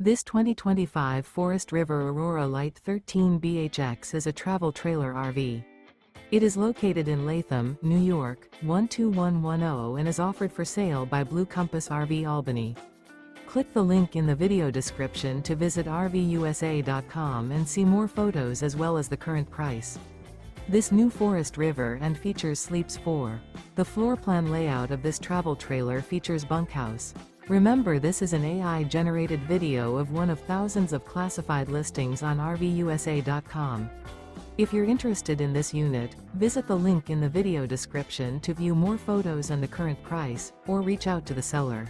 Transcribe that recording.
This 2025 Forest River Aurora Light 13BHX is a travel trailer RV. It is located in Latham, New York, 12110 and is offered for sale by Blue Compass RV Albany. Click the link in the video description to visit RVUSA.com and see more photos as well as the current price. This new Forest River and features sleeps 4. The floor plan layout of this travel trailer features bunkhouse. Remember, this is an AI-generated video of one of thousands of classified listings on RVUSA.com. If you're interested in this unit, visit the link in the video description to view more photos and the current price, or reach out to the seller.